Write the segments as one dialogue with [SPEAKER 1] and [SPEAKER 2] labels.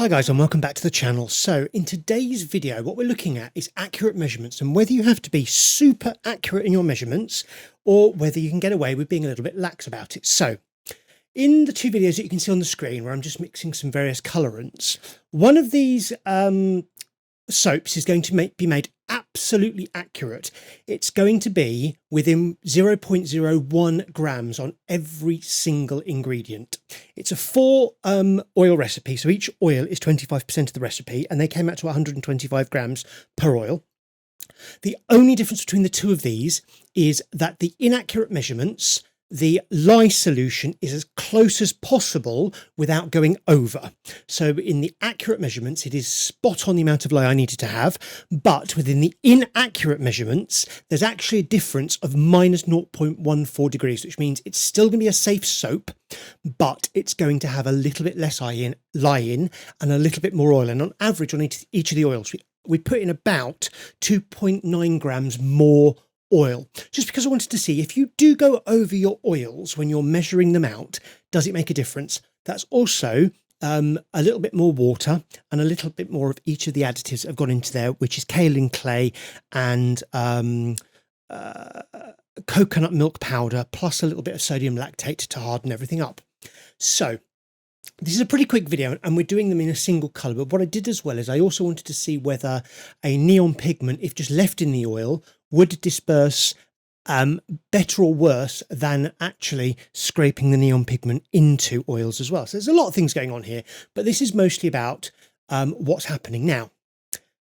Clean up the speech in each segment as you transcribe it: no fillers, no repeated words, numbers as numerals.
[SPEAKER 1] Hi guys, and welcome back to the channel. So in today's video, what we're looking at is accurate measurements and whether you have to be super accurate in your measurements or whether you can get away with being a little bit lax about it. So in the two videos that you can see on the screen where I'm just mixing some various colorants, one of these soaps is going to be made absolutely accurate. It's going to be within 0.01 grams on every single ingredient. It's a 4 oil recipe, so each oil is 25% of the recipe, and they came out to 125 grams per oil. The only difference between the two of these is that the inaccurate measurements, the lye solution is as close as possible without going over. So in the accurate measurements, it is spot on the amount of lye I needed to have, but within the inaccurate measurements, there's actually a difference of minus 0.14 degrees, which means it's still going to be a safe soap, but it's going to have a little bit less lye in and a little bit more oil. And on average, on each of the oils, we put in about 2.9 grams more oil, just because I wanted to see if you do go over your oils when you're measuring them out, does it make a difference? That's also a little bit more water and a little bit more of each of the additives that have gone into there, which is kaolin clay and coconut milk powder, plus a little bit of sodium lactate to harden everything up. So this is a pretty quick video and we're doing them in a single colour, but what I did as well is I also wanted to see whether a neon pigment, if just left in the oil, would disperse better or worse than actually scraping the neon pigment into oils as well. So there's a lot of things going on here, but this is mostly about what's happening now.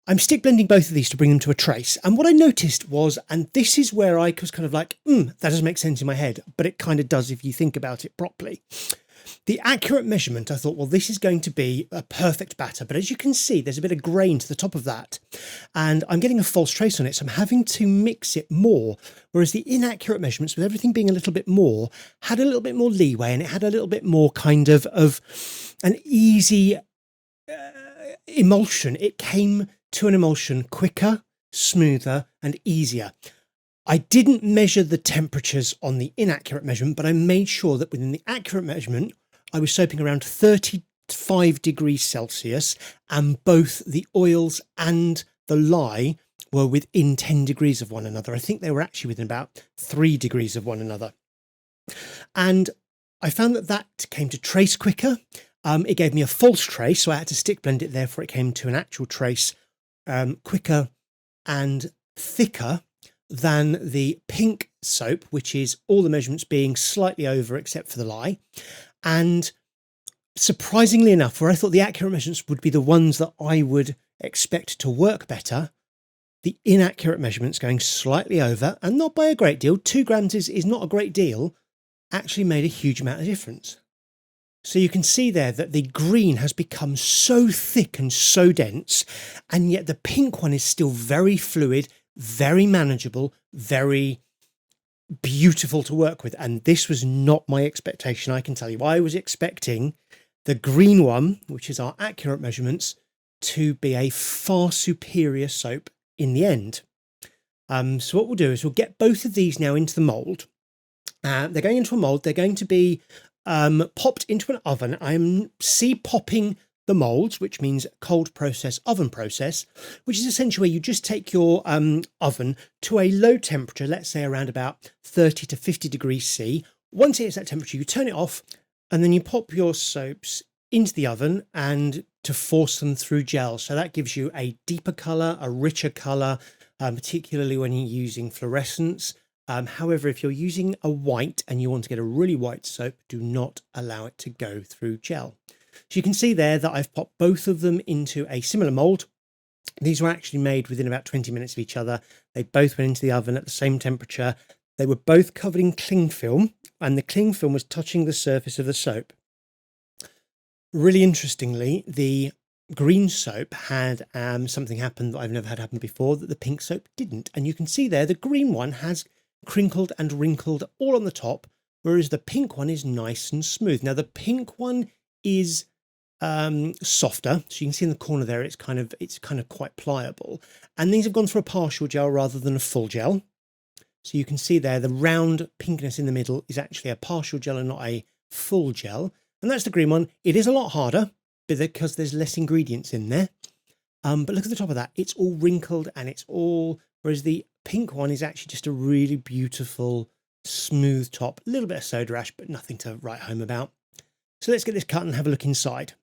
[SPEAKER 1] I'm stick blending both of these to bring them to a trace. And what I noticed was, and this is where I was kind of like, that doesn't make sense in my head, but it kind of does if you think about it properly. The accurate measurement, I thought, well, this is going to be a perfect batter. But as you can see, there's a bit of grain to the top of that. And I'm getting a false trace on it, so I'm having to mix it more. Whereas the inaccurate measurements, with everything being a little bit more, had a little bit more leeway and it had a little bit more kind of an easy emulsion. It came to an emulsion quicker, smoother and easier. I didn't measure the temperatures on the inaccurate measurement, but I made sure that within the accurate measurement, I was soaping around 35 degrees Celsius, and both the oils and the lye were within 10 degrees of one another. I think they were actually within about 3 degrees of one another. And I found that came to trace quicker. It gave me a false trace, so I had to stick blend it, therefore it came to an actual trace quicker and thicker than the pink soap, which is all the measurements being slightly over except for the lye. And surprisingly enough, where I thought the accurate measurements would be the ones that I would expect to work better, the inaccurate measurements going slightly over, and not by a great deal, 2 grams is not a great deal, actually made a huge amount of difference. So you can see there that the green has become so thick and so dense, and yet the pink one is still very fluid, very manageable, very beautiful to work with. And this was not my expectation, I can tell you. I was expecting the green one, which is our accurate measurements, to be a far superior soap in the end. So what we'll do is we'll get both of these now into the mould. They're going into a mould. They're going to be popped into an oven. I'm popping the moulds, which means cold process, oven process, which is essentially where you just take your oven to a low temperature, let's say around about 30 to 50 degrees C. Once it hits that temperature, you turn it off and then you pop your soaps into the oven and to force them through gel. So that gives you a deeper colour, a richer colour, particularly when you're using fluorescence. However, if you're using a white and you want to get a really white soap, do not allow it to go through gel. So you can see there that I've popped both of them into a similar mould. These were actually made within about 20 minutes of each other. They both went into the oven at the same temperature. They were both covered in cling film, and the cling film was touching the surface of the soap. Really interestingly, the green soap had something happen that I've never had happen before that the pink soap didn't. And you can see there the green one has crinkled and wrinkled all on the top, whereas the pink one is nice and smooth. Now the pink one is softer, so you can see in the corner there it's kind of quite pliable, and these have gone through a partial gel rather than a full gel. So you can see there the round pinkness in the middle is actually a partial gel and not a full gel, and that's the green one. It is a lot harder. because there's less ingredients in there. But look at the top of that. It's all wrinkled and it's all, whereas the pink one is actually just a really beautiful, smooth top. A little bit of soda ash, but nothing to write home about. So let's get this cut and have a look inside.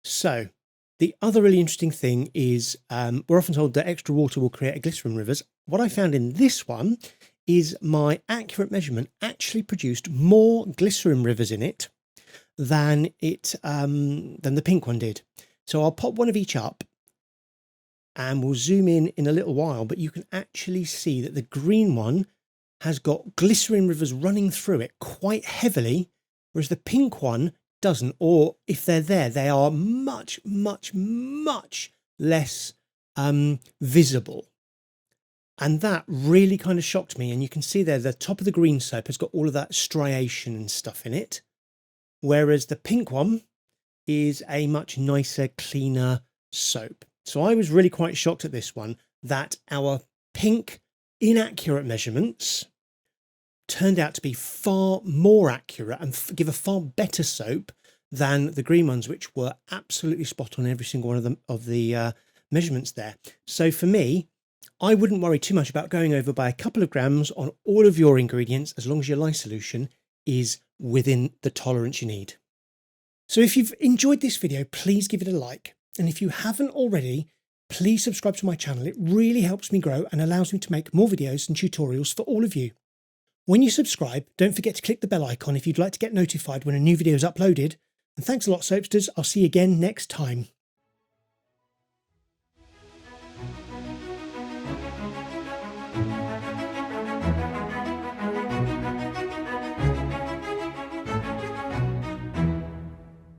[SPEAKER 1] So the other really interesting thing is we're often told that extra water will create a glycerin rivers. What I found in this one is my accurate measurement actually produced more glycerin rivers in it than the pink one did. So I'll pop one of each up and we'll zoom in a little while, but you can actually see that the green one has got glycerin rivers running through it quite heavily, whereas the pink one doesn't, or if they're there, they are much, much, much less visible. And that really kind of shocked me. And you can see there, the top of the green soap has got all of that striation and stuff in it, whereas the pink one is a much nicer, cleaner soap. So I was really quite shocked at this one, that our pink inaccurate measurements turned out to be far more accurate and give a far better soap than the green ones, which were absolutely spot on every single one of the measurements there. So for me, I wouldn't worry too much about going over by a couple of grams on all of your ingredients, as long as your lye solution is within the tolerance you need. So if you've enjoyed this video, please give it a like. And if you haven't already, please subscribe to my channel. It really helps me grow and allows me to make more videos and tutorials for all of you. When you subscribe, don't forget to click the bell icon if you'd like to get notified when a new video is uploaded. And thanks a lot, Soapsters. I'll see you again next time.